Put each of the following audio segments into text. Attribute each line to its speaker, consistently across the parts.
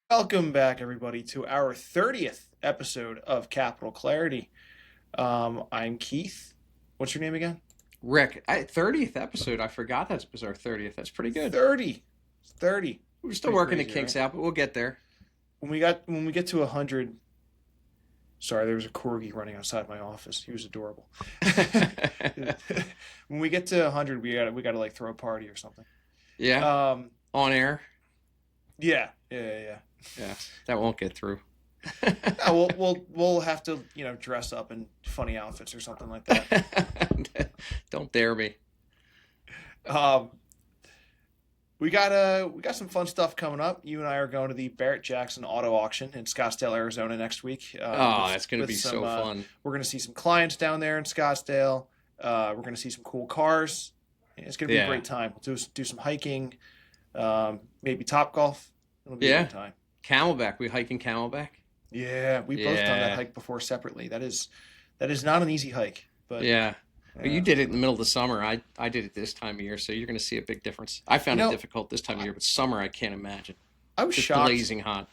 Speaker 1: Welcome back, everybody, to our 30th episode of Capital Clarity. I'm Keith. What's your name again?
Speaker 2: Rick, 30th episode. I forgot that was our 30th. That's pretty good.
Speaker 1: 30. 30.
Speaker 2: We're still
Speaker 1: Pretty
Speaker 2: working the
Speaker 1: crazy,
Speaker 2: kinks
Speaker 1: right?
Speaker 2: out, but we'll get there.
Speaker 1: When we get to 100, sorry, there was a corgi running outside my office. He was adorable. When we get to 100, we gotta like throw a party or something.
Speaker 2: Yeah,
Speaker 1: Um,
Speaker 2: on air.
Speaker 1: yeah, yeah, yeah, yeah.
Speaker 2: Yeah, that won't get through.
Speaker 1: No, we'll have to dress up in funny outfits or something like that.
Speaker 2: Don't dare me.
Speaker 1: Um, we got some fun stuff coming up. You and I are going to the Barrett Jackson Auto Auction in Scottsdale, Arizona next week.
Speaker 2: Oh, that's going to
Speaker 1: With
Speaker 2: be
Speaker 1: some
Speaker 2: so fun.
Speaker 1: we're going to see some clients down there in Scottsdale. We're going to see some cool cars. It's going to be a
Speaker 2: Yeah,
Speaker 1: great time. We'll do some hiking, maybe top golf. It'll be a
Speaker 2: yeah.
Speaker 1: good time.
Speaker 2: Camelback. We hiking Camelback.
Speaker 1: Yeah, we've both done that
Speaker 2: Yeah,
Speaker 1: hike before separately. That is not an easy hike, but
Speaker 2: yeah. Well, you
Speaker 1: uh,
Speaker 2: did it in the middle of the summer. I did it this time of year, so you're going to see a big difference. I
Speaker 1: you
Speaker 2: found it
Speaker 1: know,
Speaker 2: difficult this time of
Speaker 1: I,
Speaker 2: year, but summer I can't imagine.
Speaker 1: I was
Speaker 2: Just
Speaker 1: shocked.
Speaker 2: blazing hot.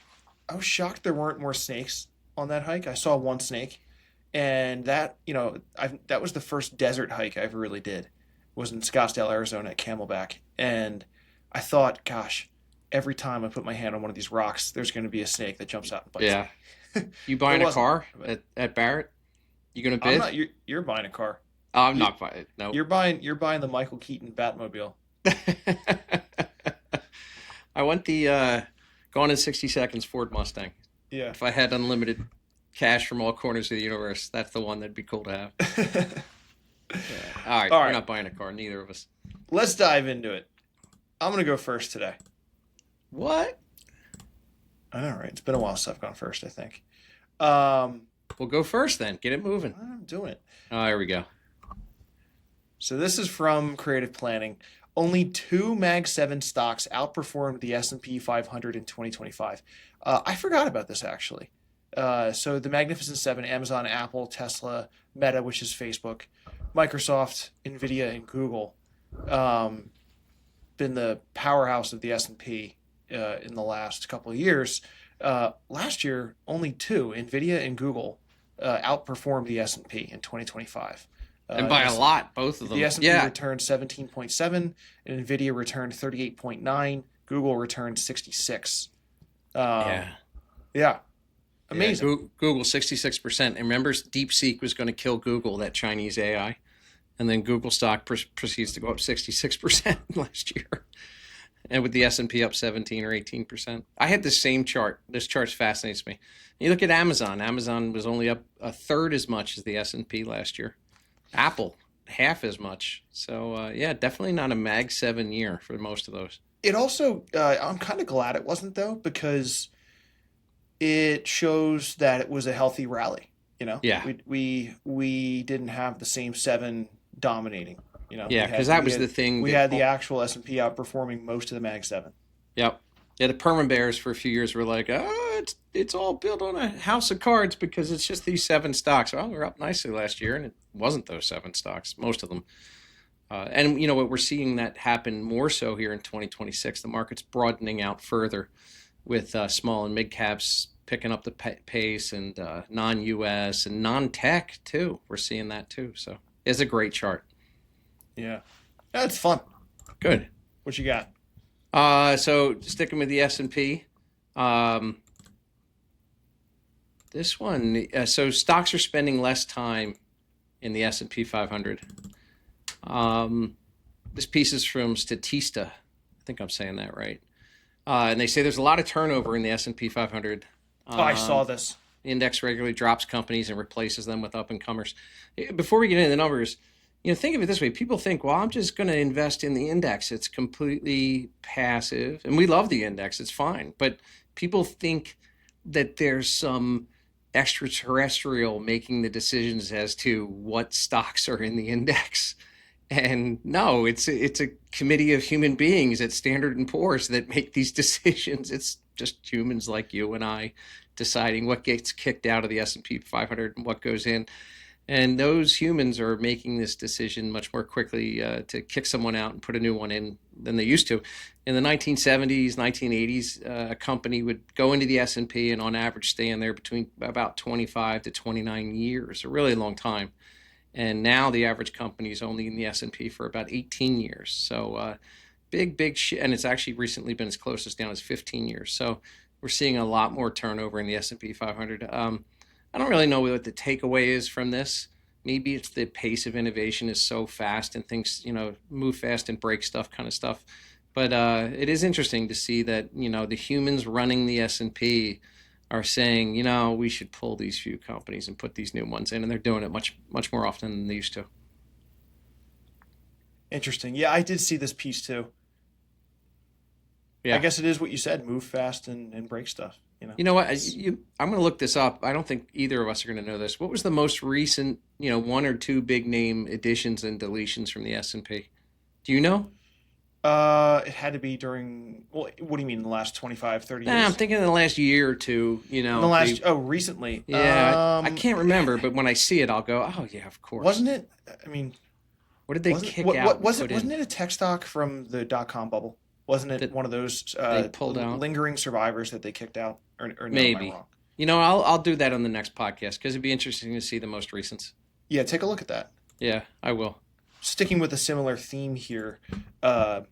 Speaker 1: I was shocked there weren't more snakes on that hike. I saw one snake, and that was the first desert hike I ever really did. Was in Scottsdale, Arizona at Camelback, and I thought, gosh, every time I put my hand on one of these rocks, there's going to be a snake that jumps out and bites
Speaker 2: Yeah.
Speaker 1: me.
Speaker 2: You
Speaker 1: There
Speaker 2: buying a
Speaker 1: wasn't,
Speaker 2: car
Speaker 1: but
Speaker 2: at Barrett? You going to
Speaker 1: I'm
Speaker 2: bid?
Speaker 1: not. You're buying a car.
Speaker 2: I'm
Speaker 1: You
Speaker 2: not buying it. Nope.
Speaker 1: you're buying the Michael Keaton Batmobile.
Speaker 2: I want the Gone in 60 Seconds Ford Mustang.
Speaker 1: Yeah.
Speaker 2: If I had unlimited cash from all corners of the universe, that's the one that'd be cool to have. Yeah. All right,
Speaker 1: All
Speaker 2: we're
Speaker 1: right,
Speaker 2: not buying a car, neither of us.
Speaker 1: let's dive into it. I'm gonna go first today.
Speaker 2: What?
Speaker 1: All right, it's been a while since I've gone first. I think. Um,
Speaker 2: We'll go first then. Get it moving.
Speaker 1: I'm doing it.
Speaker 2: Oh, here we go.
Speaker 1: So this is from Creative Planning. Only two Mag 7 stocks outperformed the S&P 500 in 2025. I forgot about this actually. So the Magnificent Seven: Amazon, Apple, Tesla, Meta, which is Facebook, Microsoft, Nvidia, and Google, um, been the powerhouse of the S&P in the last couple of years. Last year, only two, Nvidia and Google, outperformed the S&P in 2025.
Speaker 2: And
Speaker 1: The
Speaker 2: by a
Speaker 1: S-
Speaker 2: lot, both of
Speaker 1: the
Speaker 2: them.
Speaker 1: S&P
Speaker 2: Yeah,
Speaker 1: returned 17.7, and Nvidia returned 38.9. Google returned 66. Um,
Speaker 2: yeah,
Speaker 1: yeah,
Speaker 2: yeah.
Speaker 1: amazing.
Speaker 2: Google 66%. And remember, DeepSeek was going to kill Google, that Chinese AI. And then Google stock proceeds to go up 66% last year. And with the S&P up 17 or 18%. I had the same chart. This chart fascinates me. You look at Amazon. Amazon was only up a third as much as the S&P last year. Apple, half as much. So, yeah, definitely not a Mag 7 year for most of those.
Speaker 1: It also, I'm kind of glad it wasn't though, because it shows that it was a healthy rally.
Speaker 2: Yeah.
Speaker 1: We didn't have the same seven dominating.
Speaker 2: Yeah, because that was the thing
Speaker 1: We
Speaker 2: that,
Speaker 1: had the actual S&P outperforming most of the Mag Seven.
Speaker 2: yep. Yeah, the perma bears for a few years were like, oh, it's all built on a house of cards because it's just these seven stocks. Well, we were up nicely last year, and it wasn't those seven stocks, most of them. And you know what, we're seeing that happen more so here in 2026. The market's broadening out further with small and mid caps picking up the pace, and non-US and non-tech too. We're seeing that too. So it's a great chart.
Speaker 1: Yeah, that's fun.
Speaker 2: Good.
Speaker 1: What you got?
Speaker 2: So sticking with the S&P, um, this one. So stocks are spending less time in the S&P 500. Um, this piece is from Statista. I think I'm saying that right. And they say there's a lot of turnover in the S&P 500.
Speaker 1: Oh, I saw
Speaker 2: Um,
Speaker 1: this.
Speaker 2: the index regularly drops companies and replaces them with up and comers. Before we get into the numbers, think of it this way. People think, well, I'm just going to invest in the index. It's completely passive. And we love the index. It's fine. But people think that there's some extraterrestrial making the decisions as to what stocks are in the index. And no, it's a committee of human beings at Standard and Poor's that make these decisions. It's just humans like you and I deciding what gets kicked out of the S&P 500 and what goes in. And those humans are making this decision much more quickly to kick someone out and put a new one in than they used to. In the 1970s, 1980s, a company would go into the S&P and on average stay in there between about 25 to 29 years, a really long time. And now the average company is only in the S&P for about 18 years. So big and it's actually recently been as close as down as 15 years. So we're seeing a lot more turnover in the S&P 500. I don't really know what the takeaway is from this. Maybe it's the pace of innovation is so fast and things, move fast and break stuff kind of stuff. But it is interesting to see that, the humans running the S&P are saying, we should pull these few companies and put these new ones in, and they're doing it much, much more often than they used to.
Speaker 1: Interesting. Yeah, I did see this piece too. I
Speaker 2: Yeah.
Speaker 1: guess it is what you said: move fast and break stuff.
Speaker 2: You know what? I'm going to look this up. I don't think either of us are going to know this. What was the most recent, one or two big name additions and deletions from the S&P? Do you know?
Speaker 1: It had to be during. Well, what do you mean in the last 25, 30
Speaker 2: Nah, I'm
Speaker 1: years?
Speaker 2: thinking in the last year or two.
Speaker 1: In the last. Oh, recently.
Speaker 2: Yeah, I can't remember, but when I see it, I'll go, oh yeah, of course.
Speaker 1: Wasn't it? I mean,
Speaker 2: What did they
Speaker 1: wasn't
Speaker 2: kick
Speaker 1: what
Speaker 2: out and
Speaker 1: was it?
Speaker 2: put
Speaker 1: Wasn't
Speaker 2: in
Speaker 1: it a tech stock from the .com bubble? Wasn't it
Speaker 2: that
Speaker 1: one of those
Speaker 2: they pulled out?
Speaker 1: lingering survivors that they kicked out? Or no, am I
Speaker 2: Maybe.
Speaker 1: wrong?
Speaker 2: I'll do that on the next podcast because it'd be interesting to see the most recent.
Speaker 1: Yeah, take a look at that.
Speaker 2: Yeah, I will.
Speaker 1: Sticking with a similar theme here, uh,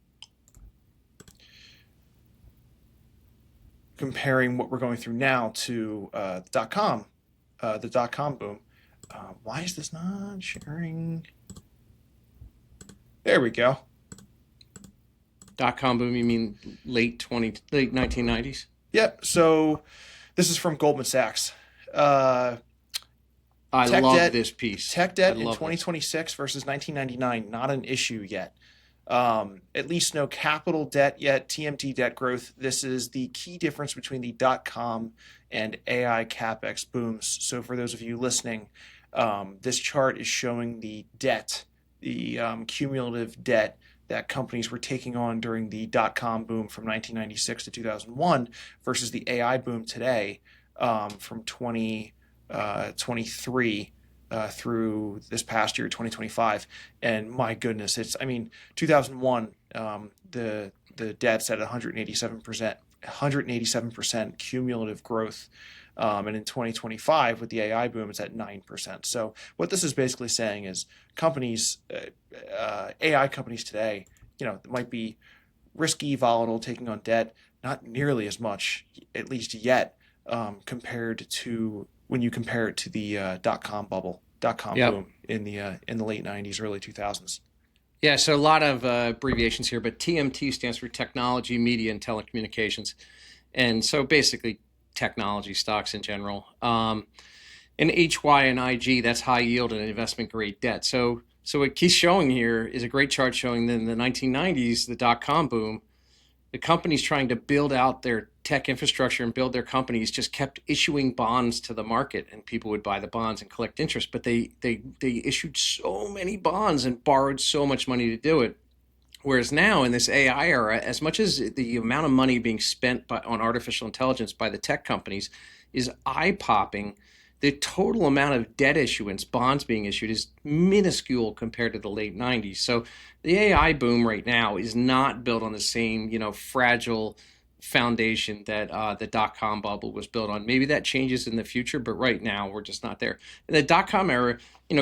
Speaker 1: comparing what we're going through now to the .com boom. Why is this not sharing? There we go.
Speaker 2: .com boom, you mean late 1990s?
Speaker 1: Yep. So this is from Goldman Sachs. Uh,
Speaker 2: I
Speaker 1: tech
Speaker 2: love
Speaker 1: debt,
Speaker 2: this piece.
Speaker 1: tech
Speaker 2: I
Speaker 1: debt in
Speaker 2: love this.
Speaker 1: 2026 versus 1999, not an issue yet. At least no capital debt yet. TMT debt growth. This is the key difference between the .com and AI capex booms. So for those of you listening, this chart is showing the debt, the cumulative debt that companies were taking on during the .com boom from 1996 to 2001 versus the AI boom today, from 2023 through this past year, 2025. And my goodness, 2001, the debt's at 187% cumulative growth. And in 2025, with the AI boom, it's at 9%. So what this is basically saying is companies, AI companies today, that might be risky, volatile, taking on debt, not nearly as much, at least yet, compared to when you compare it to the .com bubble, .com
Speaker 2: Yep.
Speaker 1: boom in the late 90s, early 2000s.
Speaker 2: Yeah, so a lot of abbreviations here, but TMT stands for technology, media, and telecommunications. And so basically technology stocks in general. And HY and IG, that's high yield and investment grade debt. So what Keith's showing here is a great chart showing that in the 1990s, the .com boom, the companies trying to build out their tech infrastructure and build their companies just kept issuing bonds to the market, and people would buy the bonds and collect interest. But they issued so many bonds and borrowed so much money to do it. Whereas now in this AI era, as much as the amount of money being spent on artificial intelligence by the tech companies is eye-popping, the total amount of debt issuance, bonds being issued, is minuscule compared to the late 90s. So the AI boom right now is not built on the same, fragile foundation that the .com bubble was built on. Maybe that changes in the future, but right now we're just not there. In the .com era,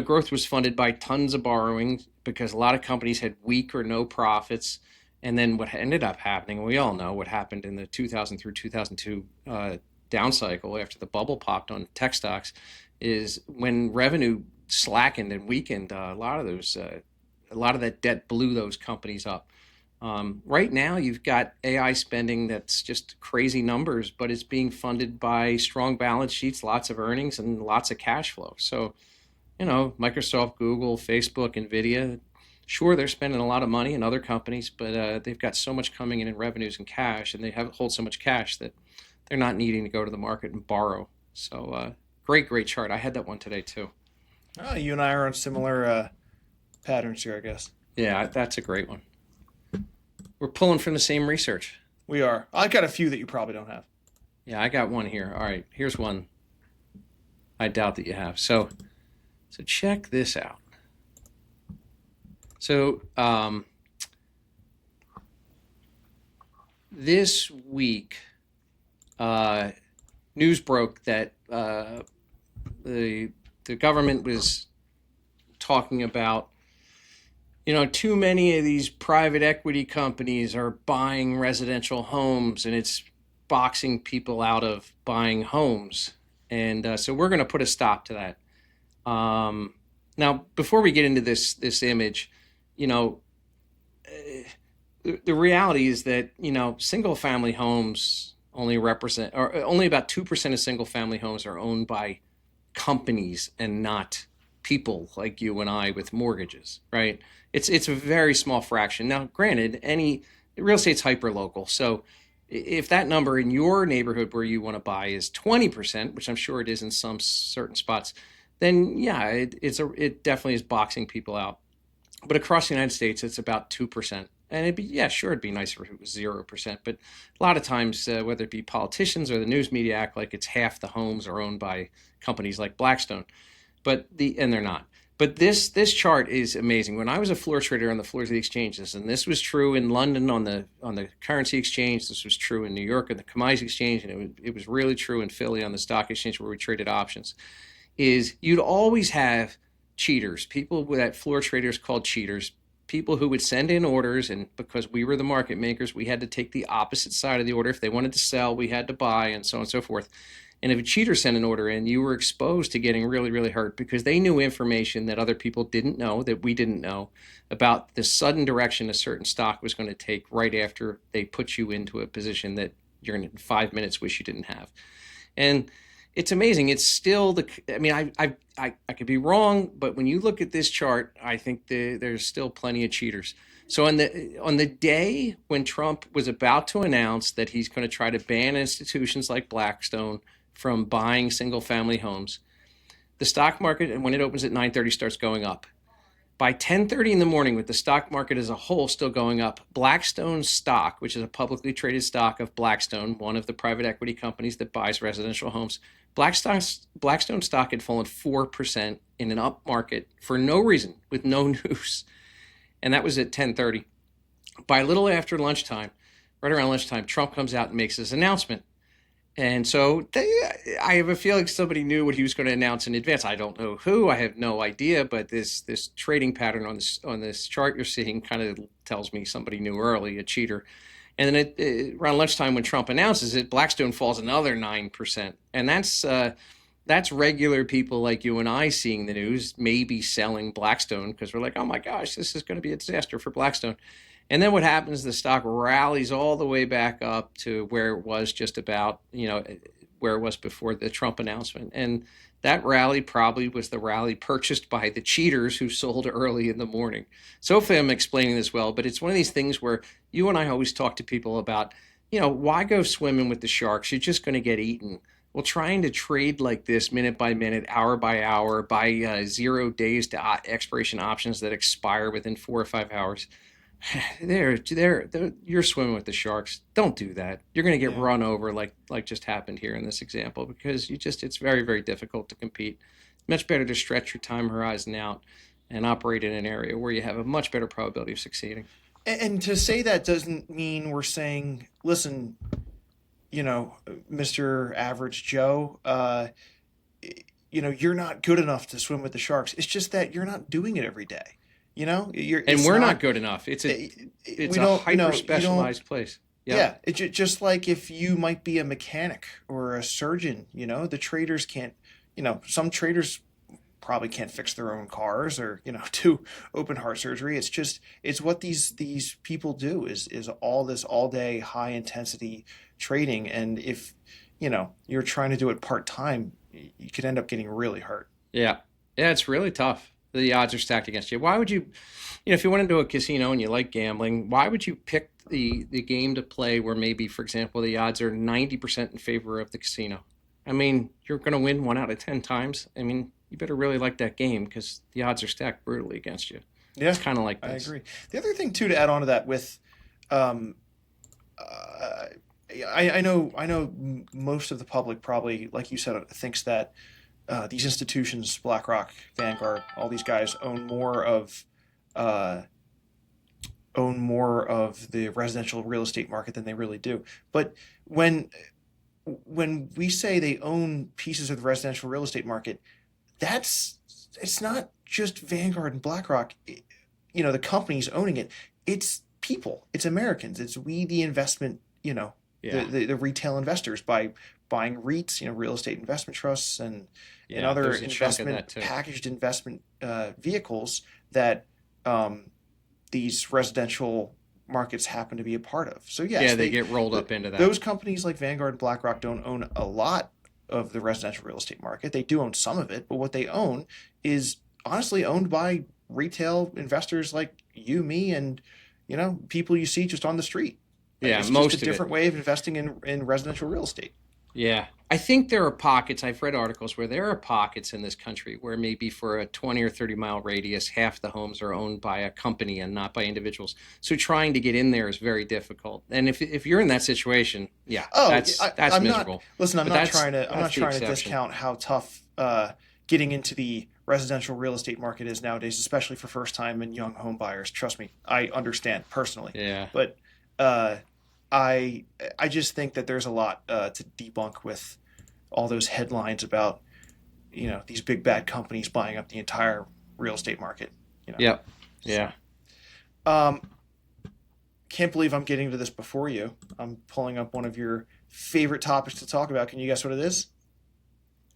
Speaker 2: growth was funded by tons of borrowing because a lot of companies had weak or no profits. And then what ended up happening, we all know what happened in the 2000 through 2002 down cycle after the bubble popped on tech stocks, is when revenue slackened and weakened, a lot of that debt blew those companies up. Right now, you've got AI spending that's just crazy numbers, but it's being funded by strong balance sheets, lots of earnings, and lots of cash flow. So, Microsoft, Google, Facebook, Nvidia, sure, they're spending a lot of money in other companies, but they've got so much coming in revenues and cash, and they hold so much cash that they're not needing to go to the market and borrow. So great chart. I had that one today too.
Speaker 1: Oh, you and I are on similar patterns here, I guess.
Speaker 2: Yeah, that's a great one. We're pulling from the same research.
Speaker 1: We are. I got a few that you probably don't have.
Speaker 2: Yeah, I got one here. All right, here's one I doubt that you have. So So check this out. So this week, news broke that the government was talking about, too many of these private equity companies are buying residential homes, and it's boxing people out of buying homes. And so we're going to put a stop to that. Now, before we get into this image, you know, the reality is that single family homes only represent, or only about 2% of single family homes are owned by companies and not people like you and I with mortgages, right? It's a very small fraction. Now, granted, any real estate's hyper local, so if that number in your neighborhood where you want to buy is 20%, which I'm sure it is in some certain spots, then yeah, it definitely is boxing people out. But across the United States, it's about 2%. And it'd be nicer if it was 0%. But a lot of times, whether it be politicians or the news media act like it's half the homes are owned by companies like Blackstone, and they're not. But this chart is amazing. When I was a floor trader on the floors of the exchanges, and this was true in London on the currency exchange, this was true in New York on the commodities exchange, and it was really true in Philly on the stock exchange where we traded options, is you'd always have cheaters, people that floor traders called cheaters, people who would send in orders, and because we were the market makers, we had to take the opposite side of the order. If they wanted to sell, we had to buy, and so on and so forth. And if a cheater sent an order in, you were exposed to getting really, really hurt because they knew information that other people didn't know, that we didn't know, about the sudden direction a certain stock was going to take right after they put you into a position that you're in 5 minutes wish you didn't have. And it's amazing. It's still I could be wrong, but when you look at this chart, I think there's still plenty of cheaters. So on the day when Trump was about to announce that he's going to try to ban institutions like Blackstone from buying single family homes, the stock market, and when it opens at 9:30, starts going up. By 10:30 in the morning, with the stock market as a whole still going up, Blackstone stock, which is a publicly traded stock of Blackstone, one of the private equity companies that buys residential homes, Blackstone stock had fallen 4% in an up market for no reason, with no news. And that was at 10:30. By a little after lunchtime, right around lunchtime, Trump comes out and makes this announcement. And so I have a feeling somebody knew what he was going to announce in advance. I don't know who, I have no idea, but this trading pattern on this chart you're seeing kind of tells me somebody knew early, a cheater. And then around lunchtime when Trump announces it, Blackstone falls another 9%. And that's regular people like you and I seeing the news, maybe selling Blackstone because we're like, oh my gosh, this is going to be a disaster for Blackstone. And then what happens, the stock rallies all the way back up to where it was just about, where it was before the Trump announcement. And that rally probably was the rally purchased by the cheaters who sold early in the morning. So hopefully I'm explaining this well, but it's one of these things where you and I always talk to people about, why go swimming with the sharks? You're just going to get eaten. Well, trying to trade like this minute by minute, hour by hour, by 0 days to expiration options that expire within 4 or 5 hours, you're swimming with the sharks. Don't do that. You're going to get run over like just happened here in this example because it's very, very difficult to compete. Much better to stretch your time horizon out and operate in an area where you have a much better probability of succeeding.
Speaker 1: And to say that doesn't mean we're saying, listen, Mr. Average Joe, you're not good enough to swim with the sharks. It's just that you're not doing it every day.
Speaker 2: We're not good enough. It's a hyper specialized place.
Speaker 1: Yeah, it's just like if you might be a mechanic or a surgeon. The traders can't. Some traders probably can't fix their own cars or do open heart surgery. It's what these people do is all this all day high intensity trading, and if you're trying to do it part time, you could end up getting really hurt.
Speaker 2: Yeah, it's really tough. The odds are stacked against you. Why would you, if you went into a casino and you like gambling, why would you pick the game to play where maybe, for example, the odds are 90% in favor of the casino? I mean, you're going to win 1 out of 10 times. I mean, you better really like that game because the odds are stacked brutally against you.
Speaker 1: Yeah,
Speaker 2: it's kind of like this.
Speaker 1: I agree. The other thing too to add on to that with, I know most of the public probably, like you said, thinks that these institutions, BlackRock, Vanguard, all these guys uh, own more of the residential real estate market than they really do. But when when we say they own pieces of the residential real estate market, that's it's not just Vanguard and BlackRock. The companies owning it. It's people. It's Americans. It's we, the investment.
Speaker 2: Yeah.
Speaker 1: The retail investors by buying REITs, real estate investment trusts, and
Speaker 2: Yeah.
Speaker 1: other
Speaker 2: There's a chunk of
Speaker 1: investment
Speaker 2: that too.
Speaker 1: packaged investment vehicles that um, these residential markets happen to be a part of. So yes,
Speaker 2: Yeah, they get rolled
Speaker 1: th-
Speaker 2: up into that.
Speaker 1: those companies like Vanguard and BlackRock don't own a lot of the residential real estate market. They do own some of it, but what they own is honestly owned by retail investors like you, me, and people you see just on the street.
Speaker 2: Yeah,
Speaker 1: It's just a
Speaker 2: most of it.
Speaker 1: different way of investing in residential real estate.
Speaker 2: Yeah. I think there are pockets, I've read articles where there are pockets in this country where maybe for a 20 or 30-mile radius, half the homes are owned by a company and not by individuals. So trying to get in there is very difficult. And if you're in that situation, yeah,
Speaker 1: Oh,
Speaker 2: that's
Speaker 1: I'm not.
Speaker 2: miserable.
Speaker 1: Listen,
Speaker 2: But that's
Speaker 1: I'm not
Speaker 2: that's the
Speaker 1: trying to
Speaker 2: exception.
Speaker 1: discount how tough getting into the residential real estate market is nowadays, especially for first time and young home buyers. Trust me, I understand personally,
Speaker 2: Yeah.
Speaker 1: but uh, I I just think that there's a lot to debunk with all those headlines about these big bad companies buying up the entire real estate market.
Speaker 2: Yep.
Speaker 1: So
Speaker 2: Yeah.
Speaker 1: um, can't believe I'm getting to this before you. I'm pulling up one of your favorite topics to talk about. Can you guess what it is?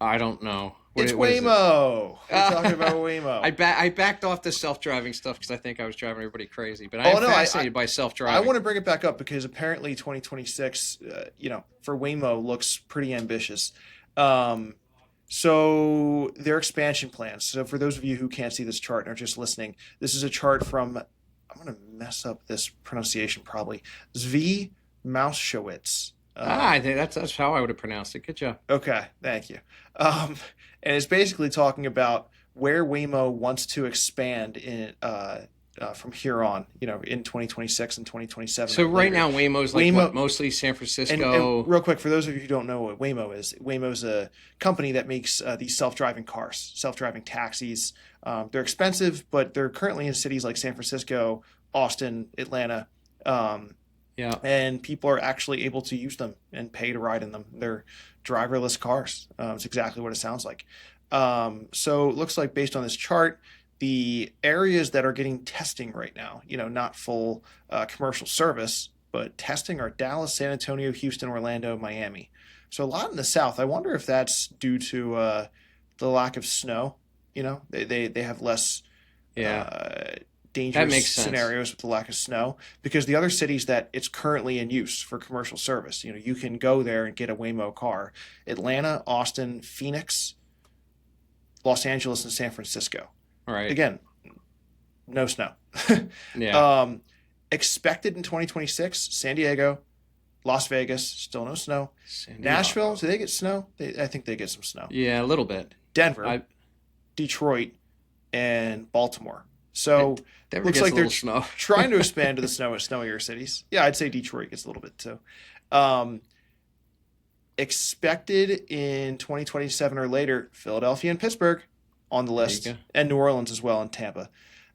Speaker 2: I don't know.
Speaker 1: It's
Speaker 2: What is it?
Speaker 1: Waymo. We're talking about Waymo.
Speaker 2: I backed off the self-driving stuff because I think I was driving everybody crazy. But I am
Speaker 1: Oh no, I
Speaker 2: fascinated by
Speaker 1: I
Speaker 2: self-driving.
Speaker 1: want to bring it back up because apparently 2026, for Waymo looks pretty ambitious. Um, so their expansion plans. So for those of you who can't see this chart and are just listening, this is a chart from I'm gonna mess up this pronunciation probably. Zvi Mauschowitz.
Speaker 2: I think that's how I would have pronounced it. Good job.
Speaker 1: Okay, thank you. Um, and it's basically talking about where Waymo wants to expand from here on, in 2026 and 2027
Speaker 2: So
Speaker 1: or
Speaker 2: right
Speaker 1: later.
Speaker 2: now Waymo's like what?
Speaker 1: Waymo,
Speaker 2: Mostly San
Speaker 1: and
Speaker 2: Francisco.
Speaker 1: real quick, for those of you who don't know what Waymo's a company that makes these self-driving cars, self-driving taxis. They're expensive, but they're currently in cities like San Francisco, Austin, Atlanta. Um,
Speaker 2: Yeah.
Speaker 1: and people are actually able to use them and pay to ride in them. They're driverless cars. It's exactly what it sounds like. So it looks like based on this chart, the areas that are getting testing right now, not full commercial service, but testing are Dallas, San Antonio, Houston, Orlando, Miami. So a lot in the South. I wonder if that's due to the lack of snow. They have less
Speaker 2: Yeah.
Speaker 1: uh,
Speaker 2: That
Speaker 1: dangerous
Speaker 2: makes sense.
Speaker 1: scenarios with the lack of snow because the other cities that it's currently in use for commercial service, you can go there and get a Waymo car. Atlanta, Austin, Phoenix, Los Angeles, and San Francisco.
Speaker 2: All right.
Speaker 1: Again, no snow.
Speaker 2: Yeah.
Speaker 1: um, expected in 2026, San Diego, Las Vegas, still no snow.
Speaker 2: San
Speaker 1: Nashville,
Speaker 2: Diego.
Speaker 1: do they get snow? I think they get some snow.
Speaker 2: Yeah, a little bit.
Speaker 1: Denver,
Speaker 2: I
Speaker 1: Detroit, and Baltimore. So
Speaker 2: Denver
Speaker 1: looks
Speaker 2: gets
Speaker 1: like
Speaker 2: a
Speaker 1: they're
Speaker 2: little snow.
Speaker 1: trying to expand to the snowier cities. Yeah, I'd say Detroit gets a little bit too. Um, expected in 2027 or later, Philadelphia and Pittsburgh on the
Speaker 2: There you
Speaker 1: list,
Speaker 2: go.
Speaker 1: and New Orleans as well, and Tampa.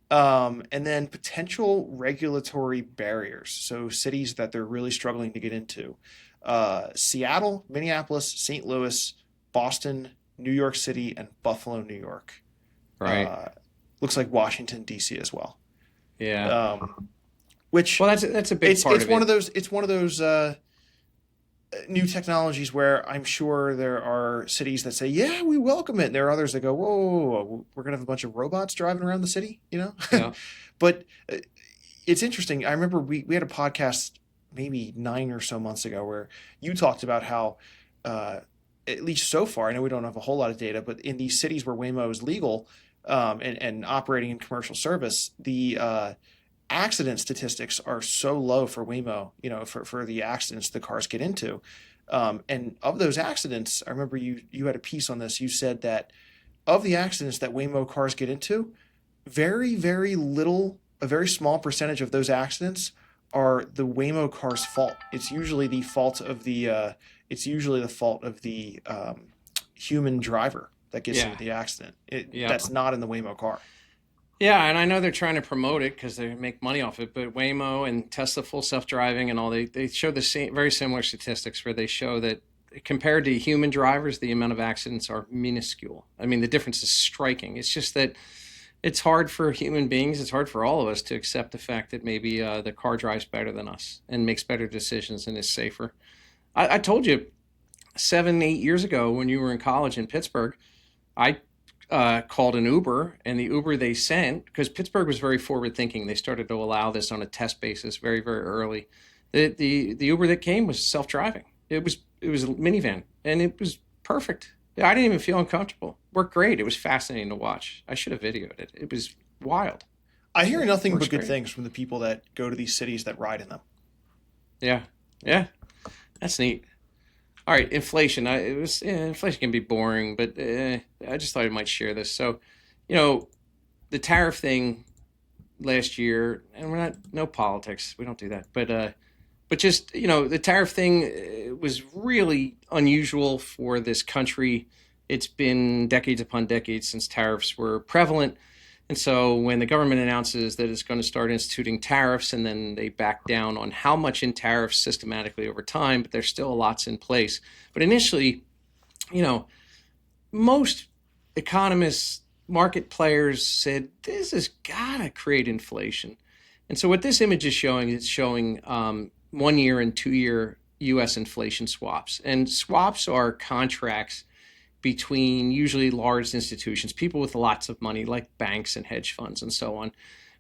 Speaker 1: And then potential regulatory barriers. So cities that they're really struggling to get into: Seattle, Minneapolis, St. Louis, Boston, New York City, and Buffalo, New York.
Speaker 2: Right.
Speaker 1: Uh, looks like Washington D.C. as well.
Speaker 2: Yeah.
Speaker 1: Um, which
Speaker 2: Well, that's a big part
Speaker 1: it's
Speaker 2: of
Speaker 1: one
Speaker 2: it.
Speaker 1: of those new technologies where I'm sure there are cities that say, "Yeah, we welcome it," and there are others that go, "Whoa, whoa, whoa, whoa, we're gonna have a bunch of robots driving around the city,"
Speaker 2: Yeah.
Speaker 1: But it's interesting. I remember we had a podcast maybe 9 or so months ago where you talked about how, uh, at least so far, I know we don't have a whole lot of data, but in these cities where Waymo is legal and operating in commercial service, the accident statistics are so low for Waymo, for the accidents the cars get into. And of those accidents, I remember you had a piece on this. You said that of the accidents that Waymo cars get into, very, very little, a very small percentage of those accidents are the Waymo car's fault. It's usually the fault of the human driver. that gets
Speaker 2: Yeah.
Speaker 1: into the accident.
Speaker 2: Yep.
Speaker 1: That's not in the Waymo car.
Speaker 2: Yeah, and I know they're trying to promote it because they make money off it. But Waymo and Tesla full self-driving and all, they show the same, very similar statistics where they show that compared to human drivers, the amount of accidents are minuscule. I mean, the difference is striking. It's just that it's hard for human beings. It's hard for all of us to accept the fact that maybe the car drives better than us and makes better decisions and is safer. I told you 7, 8 years ago when you were in college in Pittsburgh, I called an Uber, and the Uber they sent, because Pittsburgh was very forward thinking, they started to allow this on a test basis very, very early. The Uber that came was self driving. It was a minivan, and it was perfect. I didn't even feel uncomfortable. Worked great. It was fascinating to watch. I should have videoed it. It was wild.
Speaker 1: I hear nothing
Speaker 2: Works
Speaker 1: but good
Speaker 2: great.
Speaker 1: things from the people that go to these cities that ride in them.
Speaker 2: Yeah, yeah, that's neat. All right, inflation. Inflation can be boring, but I just thought I might share this. So, you know, the tariff thing last year, and we're not no politics. We don't do that, but just the tariff thing was really unusual for this country. It's been decades upon decades since tariffs were prevalent. And so when the government announces that it's going to start instituting tariffs and then they back down on how much in tariffs systematically over time, but there's still lots in place. But initially, you know, most economists, market players said this has got to create inflation. And so what this image is showing, it's showing 1 year and 2 year U.S. inflation swaps. And swaps are contracts between usually large institutions, people with lots of money like banks and hedge funds and so on,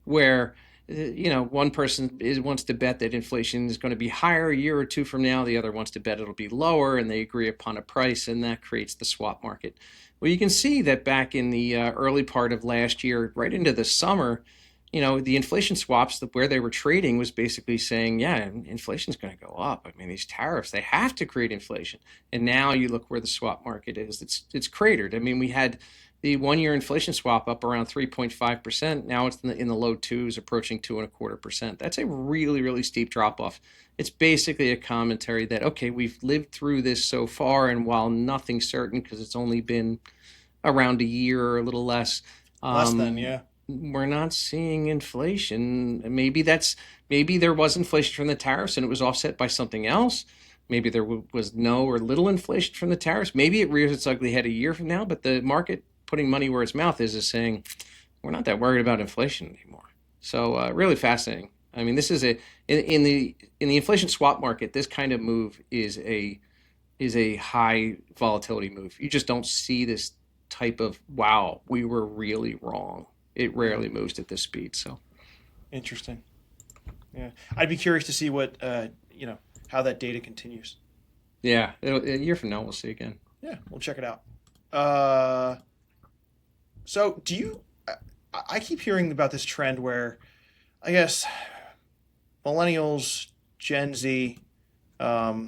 Speaker 2: where one person wants to bet that inflation is going to be higher a year or two from now, the other wants to bet it'll be lower, and they agree upon a price, and that creates the swap market. Well, you can see that back in the early part of last year, right into the summer, the inflation swaps, where they were trading was basically saying, yeah, inflation's going to go up. I mean, these tariffs, they have to create inflation. And now you look where the swap market is. It's cratered. I mean, we had the 1 year inflation swap up around 3.5%. Now it's in the low twos, approaching 2.25%. That's a really, really steep drop off. It's basically a commentary that, okay, we've lived through this so far, and while nothing's certain because it's only been around a year or a little less,
Speaker 1: Less than, yeah.
Speaker 2: we're not seeing inflation. Maybe there was inflation from the tariffs and it was offset by something else. Maybe there was no or little inflation from the tariffs. Maybe it rears its ugly head a year from now, but the market putting money where its mouth is saying we're not that worried about inflation anymore. So really fascinating. I mean, this is in the inflation swap market. This kind of move is a high volatility move. You just don't see this type of wow, we were really wrong. It rarely moves at this speed. So
Speaker 1: Interesting. Yeah, I'd be curious to see what how that data continues.
Speaker 2: yeah, a year from now we'll see again.
Speaker 1: Yeah, we'll check it out. Uh, so do you? I keep hearing about this trend where, I guess, millennials, Gen Z, I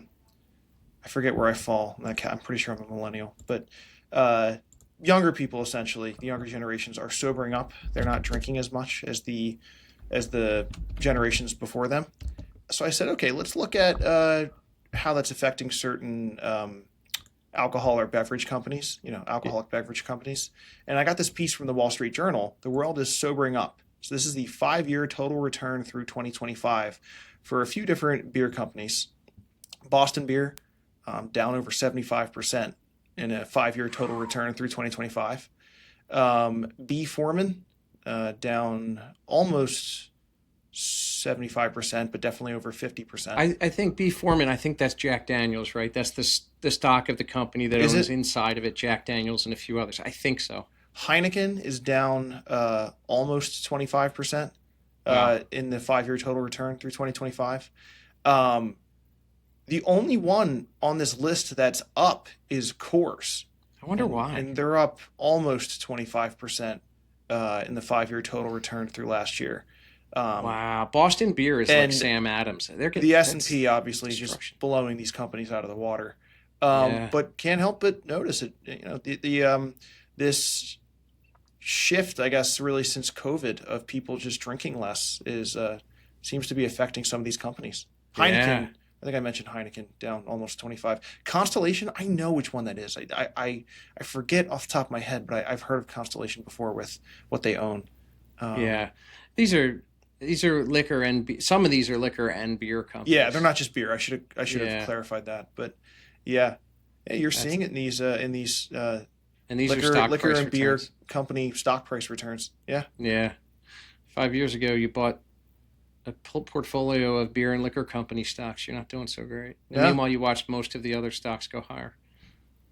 Speaker 1: forget where I fall. I'm pretty sure I'm a millennial, but younger people, essentially, the younger generations are sobering up. They're not drinking as much as the generations before them. So I said, okay, let's look at how that's affecting certain alcohol or beverage companies, alcoholic beverage companies. And I got this piece from the Wall Street Journal. The world is sobering up. So this is the 5 year total return through 2025 for a few different beer companies. Boston Beer, down over 75% in a 5 year total return through 2025. B. Foreman, down almost 75%, but definitely over 50%.
Speaker 2: I think B. Foreman, I think that's Jack Daniels, right? That's the stock of the company that
Speaker 1: Is
Speaker 2: owns
Speaker 1: it?
Speaker 2: inside of it, Jack Daniels and a few others. I think so.
Speaker 1: Heineken is down almost 25%
Speaker 2: Wow.
Speaker 1: in the 5 year total return through 2025. Um, the only one on this list that's up is Coors,
Speaker 2: I wonder why.
Speaker 1: and they're up almost 25% in the 5 year total return through last year. Um,
Speaker 2: Wow. Boston Beer is like
Speaker 1: and
Speaker 2: Sam Adams. They're getting
Speaker 1: the
Speaker 2: that's
Speaker 1: S&P obviously is
Speaker 2: destruction.
Speaker 1: just blowing these companies out of the water.
Speaker 2: Yeah.
Speaker 1: But can't help but notice it. This shift, I guess, really since COVID of people just drinking less is seems to be affecting some of these companies.
Speaker 2: Yeah.
Speaker 1: Heineken, I think I mentioned Heineken down almost 25. Constellation, I know which one that is. I forget off the top of my head, but I've heard of Constellation before with what they own. Um,
Speaker 2: Yeah, these are liquor and some of these are liquor and beer
Speaker 1: yeah, they're
Speaker 2: companies.
Speaker 1: not just beer. I should have
Speaker 2: Yeah,
Speaker 1: clarified that. But yeah, yeah, you're
Speaker 2: that's
Speaker 1: seeing it in these
Speaker 2: and these are
Speaker 1: liquor
Speaker 2: stock
Speaker 1: liquor
Speaker 2: price
Speaker 1: and beer
Speaker 2: returns.
Speaker 1: company stock price returns. Yeah,
Speaker 2: Yeah, 5 years ago you bought a portfolio of beer and liquor company stocks. You're not doing so great. And
Speaker 1: yeah.
Speaker 2: meanwhile, you watched most of the other stocks go higher,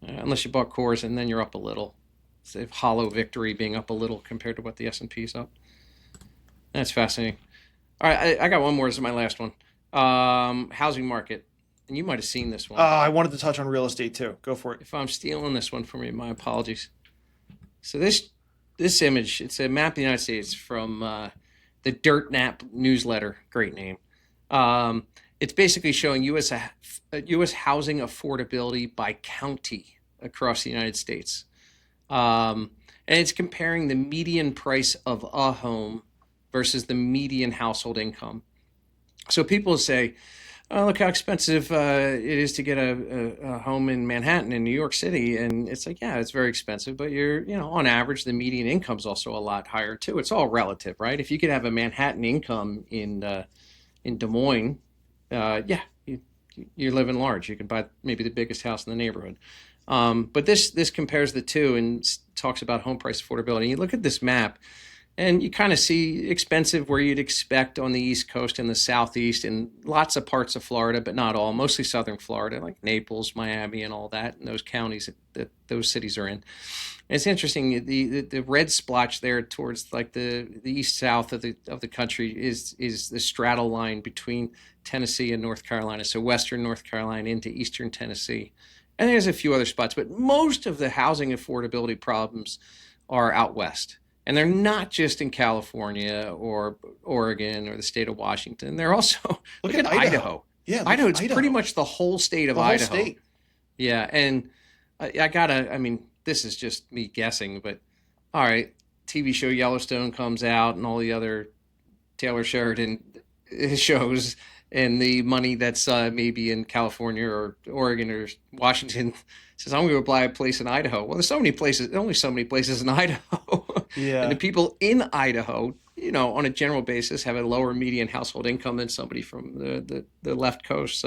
Speaker 2: unless you bought Coors, and then you're up a little. It's a hollow victory being up a little compared to what the S&P's up. That's fascinating. All right, I got one more. This is my last one. Housing market, and you might have seen this one.
Speaker 1: I wanted to touch on real estate too. Go for it.
Speaker 2: If I'm stealing this one from you, my apologies. So this image, it's a map of the United States from the Dirt Nap newsletter. Great name. It's basically showing U.S. housing affordability by county across the United States, and it's comparing the median price of a home versus the median household income. So people say, "Oh, look how expensive it is to get a home in Manhattan in New York City," and it's like, yeah, it's very expensive, but on average, the median income is also a lot higher too. It's all relative, right? If you could have a Manhattan income in Des Moines, yeah, you're living large. You can buy maybe the biggest house in the neighborhood. But this compares the two and talks about home price affordability. You look at this map, and you kind of see expensive where you'd expect on the East Coast and the Southeast and lots of parts of Florida, but not all, mostly Southern Florida, like Naples, Miami, and all that, and those counties that those cities are in. And it's interesting, the red splotch there towards like the east south of the country is the straddle line between Tennessee and North Carolina, so western North Carolina into eastern Tennessee. And there's a few other spots, but most of the housing affordability problems are out west. And they're not just in California or Oregon or the state of Washington. They're also,
Speaker 1: Look
Speaker 2: look
Speaker 1: at
Speaker 2: at
Speaker 1: Idaho.
Speaker 2: Idaho.
Speaker 1: Yeah, look
Speaker 2: Idaho,
Speaker 1: at
Speaker 2: it's pretty
Speaker 1: Idaho.
Speaker 2: much the whole state of
Speaker 1: The whole
Speaker 2: Idaho.
Speaker 1: state.
Speaker 2: Yeah. And I mean, this is just me guessing, but all right, TV show Yellowstone comes out and all the other Taylor Sheridan shows and the money that's maybe in California or Oregon or Washington says, I'm going to buy a place in Idaho. Well, there's so many places, only so many places in Idaho. And the
Speaker 1: Yeah.
Speaker 2: people in Idaho, on a general basis, have a lower median household income than somebody from the left coast.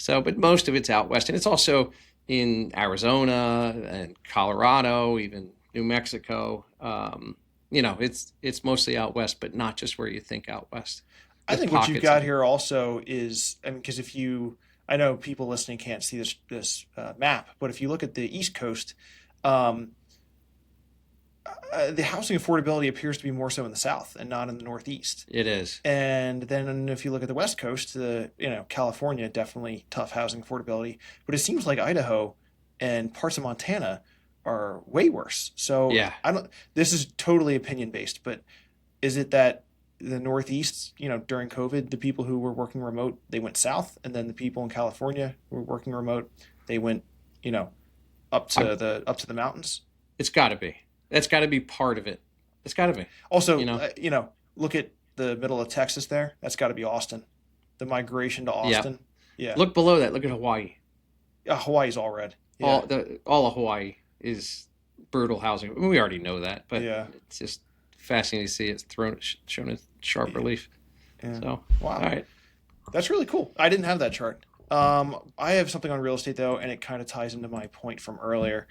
Speaker 2: But most of it's out west. And it's also in Arizona and Colorado, even New Mexico. It's mostly out west, but not just where you think out west.
Speaker 1: I
Speaker 2: There's
Speaker 1: think what you've
Speaker 2: pockets
Speaker 1: got
Speaker 2: of it.
Speaker 1: here also is, I mean, because I know people listening can't see this map, but if you look at the East Coast, um, the housing affordability appears to be more so in the South and not in the Northeast.
Speaker 2: It is.
Speaker 1: And then if you look at the West Coast, California, definitely tough housing affordability, but it seems like Idaho and parts of Montana are way worse. So
Speaker 2: Yeah.
Speaker 1: I don't. This is totally opinion based, but is it that the Northeast, during COVID, the people who were working remote, they went south, and then the people in California who were working remote, they went, you know,
Speaker 2: I,
Speaker 1: up to the mountains.
Speaker 2: it's got to be. That's got to be part of it. It's got to be.
Speaker 1: Also,
Speaker 2: You know.
Speaker 1: look at the middle of Texas there. That's got to be Austin. The migration to
Speaker 2: Yeah.
Speaker 1: Austin. Yeah.
Speaker 2: Look below that. Look at Hawaii.
Speaker 1: Hawaii's all red. Yeah.
Speaker 2: All of Hawaii is brutal housing. I mean, we already know that, but
Speaker 1: Yeah.
Speaker 2: it's just fascinating to see it's shown in sharp relief.
Speaker 1: Yeah.
Speaker 2: So, all
Speaker 1: Wow.
Speaker 2: right.
Speaker 1: That's really cool. I didn't have that chart. I have something on real estate though, and it kind of ties into my point from earlier.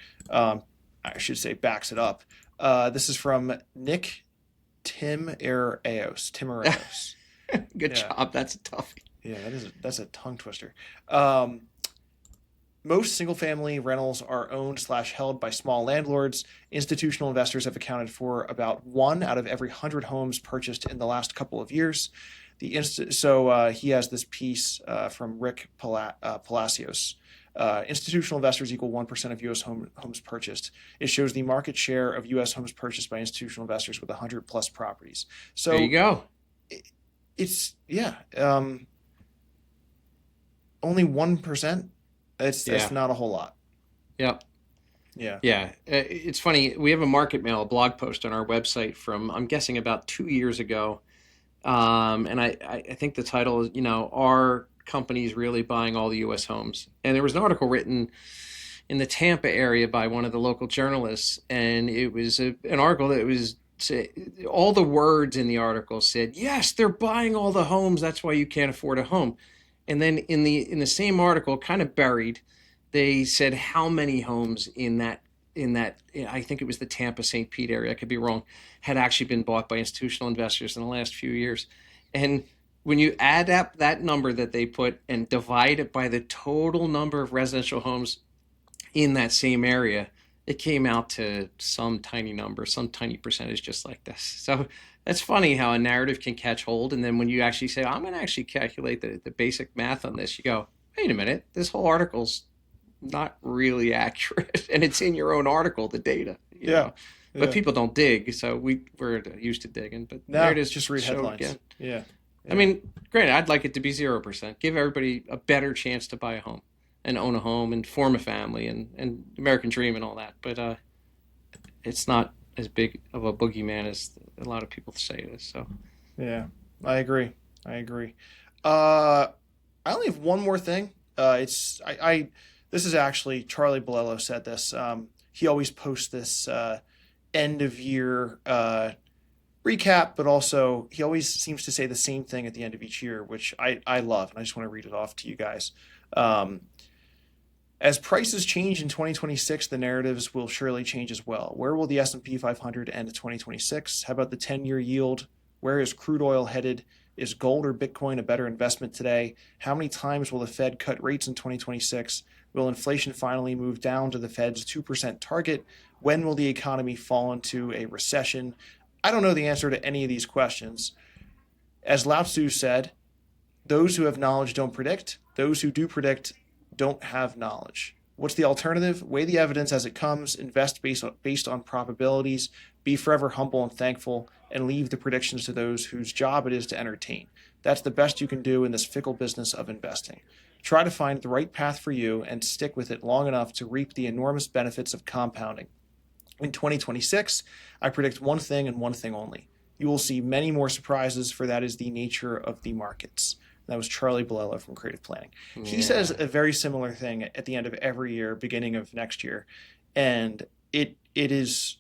Speaker 1: I should say backs it up. This is from Nick Timeraeos.
Speaker 2: Good
Speaker 1: Yeah.
Speaker 2: job. That's a toughie.
Speaker 1: Yeah, that's a tongue twister. Most single family rentals are owned / held by small landlords. Institutional investors have accounted for about 1 out of every 100 homes purchased in the last couple of years. He has this piece from Rick Palacios. Institutional investors equal 1% of U.S. homes purchased. It shows the market share of U.S. homes purchased by institutional investors with 100 plus properties.
Speaker 2: There you
Speaker 1: So
Speaker 2: go.
Speaker 1: it's only 1%. That's
Speaker 2: Yeah.
Speaker 1: not a whole lot.
Speaker 2: Yep.
Speaker 1: Yeah.
Speaker 2: Yeah. It's funny. We have a market mail, a blog post on our website from, I'm guessing, about 2 years ago. And I think the title is, are companies really buying all the U.S. homes. And there was an article written in the Tampa area by one of the local journalists, and it was an article that was all the words in the article said, yes, they're buying all the homes. That's why you can't afford a home. And then in the same article, kind of buried, they said how many homes in that I think it was the Tampa St. Pete area, I could be wrong, had actually been bought by institutional investors in the last few years. And when you add up that number that they put and divide it by the total number of residential homes in that same area, it came out to some tiny number, some tiny percentage just like this. So that's funny how a narrative can catch hold. And then when you actually say, I'm going to actually calculate the basic math on this, you go, wait a minute, this whole article's not really accurate. And it's in your own article, the data. You know? But people don't dig. So we're used to digging. But
Speaker 1: no,
Speaker 2: there it is.
Speaker 1: Just read headlines. Again. Yeah.
Speaker 2: I mean, granted, I'd like it to be 0%. Give everybody a better chance to buy a home and own a home and form a family and American dream and all that. But it's not as big of a boogeyman as a lot of people say it is. So
Speaker 1: yeah, I agree. I only have one more thing. This is actually Charlie Bolello said this. He always posts this end of year recap, but also he always seems to say the same thing at the end of each year, which I love, and I just want to read it off to you guys. As prices change in 2026, the narratives will surely change as well. Where will the S&P 500 end 2026? How about the 10-year yield? Where is crude oil headed? Is gold or Bitcoin a better investment today? How many times will the Fed cut rates in 2026? Will inflation finally move down to the Fed's 2% target? When will the economy fall into a recession? I don't know the answer to any of these questions. As Lao Tzu said, those who have knowledge don't predict. Those who do predict don't have knowledge. What's the alternative? Weigh the evidence as it comes, invest based on probabilities, be forever humble and thankful, and leave the predictions to those whose job it is to entertain. That's the best you can do in this fickle business of investing. Try to find the right path for you and stick with it long enough to reap the enormous benefits of compounding. In 2026, I predict one thing and one thing only. You will see many more surprises, for that is the nature of the markets. That was Charlie Bolello from Creative Planning. Yeah. He says a very similar thing at the end of every year, beginning of next year, and it is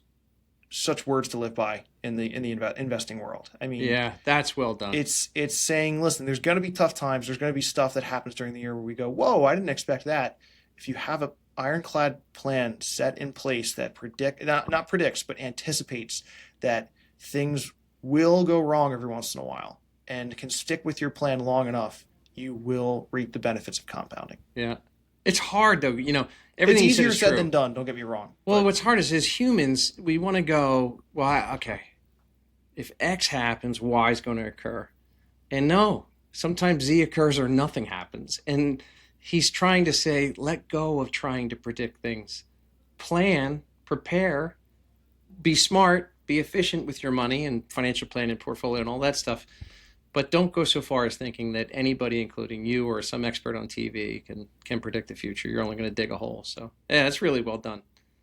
Speaker 1: such words to live by in the investing world. I mean,
Speaker 2: yeah, that's well done.
Speaker 1: It's saying, listen, there's going to be tough times. There's going to be stuff that happens during the year where we go, whoa, I didn't expect that. If you have an ironclad plan set in place that not predicts, but anticipates that things will go wrong every once in a while, and can stick with your plan long enough, you will reap the benefits of compounding.
Speaker 2: Yeah. It's hard, though. You know,
Speaker 1: everything it's easier said than done. Don't get me wrong.
Speaker 2: Well, what's hard is as humans, we want to go, well, okay, if X happens, Y is going to occur. And no, sometimes Z occurs or nothing happens. And he's trying to say, let go of trying to predict things. Plan, prepare, be smart, be efficient with your money and financial plan and portfolio and all that stuff. But don't go so far as thinking that anybody, including you or some expert on TV, can predict the future. You're only going to dig a hole. So, yeah, that's really well done.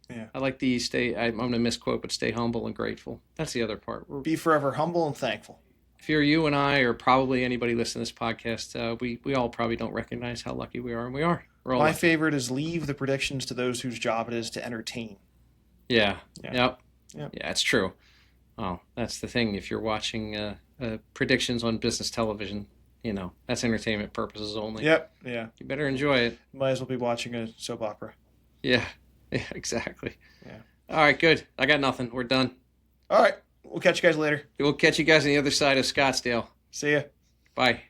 Speaker 1: Yeah.
Speaker 2: I like the I'm going to misquote, but stay humble and grateful. That's the other part.
Speaker 1: Be forever humble and thankful.
Speaker 2: If you're you and I, or probably anybody listening to this podcast, we all probably don't recognize how lucky we are, and we are. We're all
Speaker 1: My
Speaker 2: lucky.
Speaker 1: favorite is leave the predictions to those whose job it is to entertain.
Speaker 2: Yeah. Yep. Yeah, it's true. Oh, that's the thing. If you're watching predictions on business television, you know, that's entertainment purposes only.
Speaker 1: Yep. Yeah.
Speaker 2: You better enjoy it.
Speaker 1: Might as well be watching a soap opera.
Speaker 2: Yeah. Yeah, exactly.
Speaker 1: Yeah.
Speaker 2: All right, good. I got nothing. We're done.
Speaker 1: All right. We'll catch you guys later.
Speaker 2: We'll catch you guys on the other side of Scottsdale.
Speaker 1: See ya.
Speaker 2: Bye.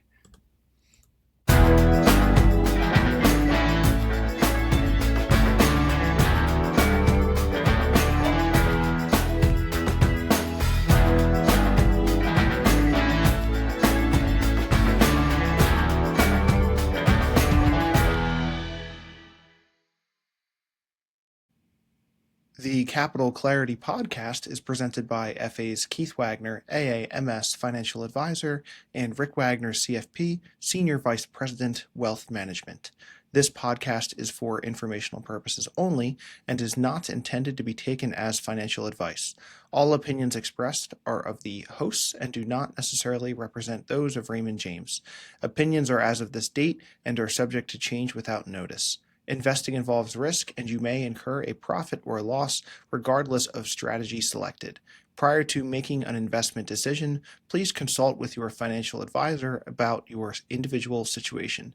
Speaker 1: The Capital Clarity podcast is presented by FA's Keith Wagner, AAMS Financial Advisor, and Rick Wagner, CFP, Senior Vice President, Wealth Management. This podcast is for informational purposes only and is not intended to be taken as financial advice. All opinions expressed are of the hosts and do not necessarily represent those of Raymond James. Opinions are as of this date and are subject to change without notice. Investing involves risk, and you may incur a profit or loss regardless of strategy selected. Prior to making an investment decision, please consult with your financial advisor about your individual situation.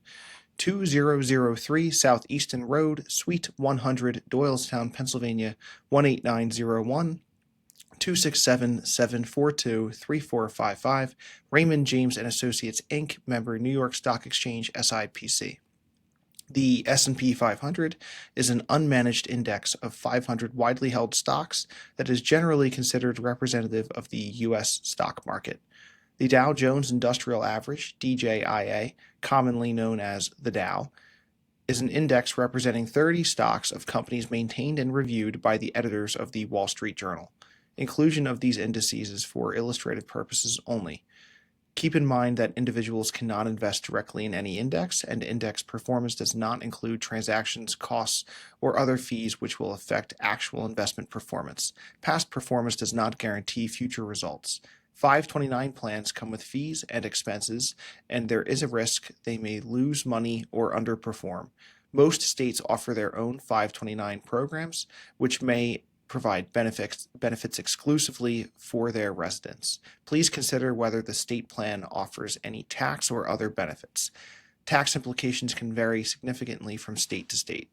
Speaker 1: 2003 Southeastern Road, Suite 100, Doylestown, Pennsylvania 18901. 267-742-3455, Raymond James and Associates Inc., member New York Stock Exchange, SIPC. The S&P 500 is an unmanaged index of 500 widely held stocks that is generally considered representative of the U.S. stock market. The Dow Jones Industrial Average, DJIA, commonly known as the Dow, is an index representing 30 stocks of companies maintained and reviewed by the editors of the Wall Street Journal. Inclusion of these indices is for illustrative purposes only. Keep in mind that individuals cannot invest directly in any index, and index performance does not include transactions, costs, or other fees which will affect actual investment performance. Past performance does not guarantee future results. 529 plans come with fees and expenses, and there is a risk they may lose money or underperform. Most states offer their own 529 programs, which may provide benefits exclusively for their residents. Please consider whether the state plan offers any tax or other benefits. Tax implications can vary significantly from state to state.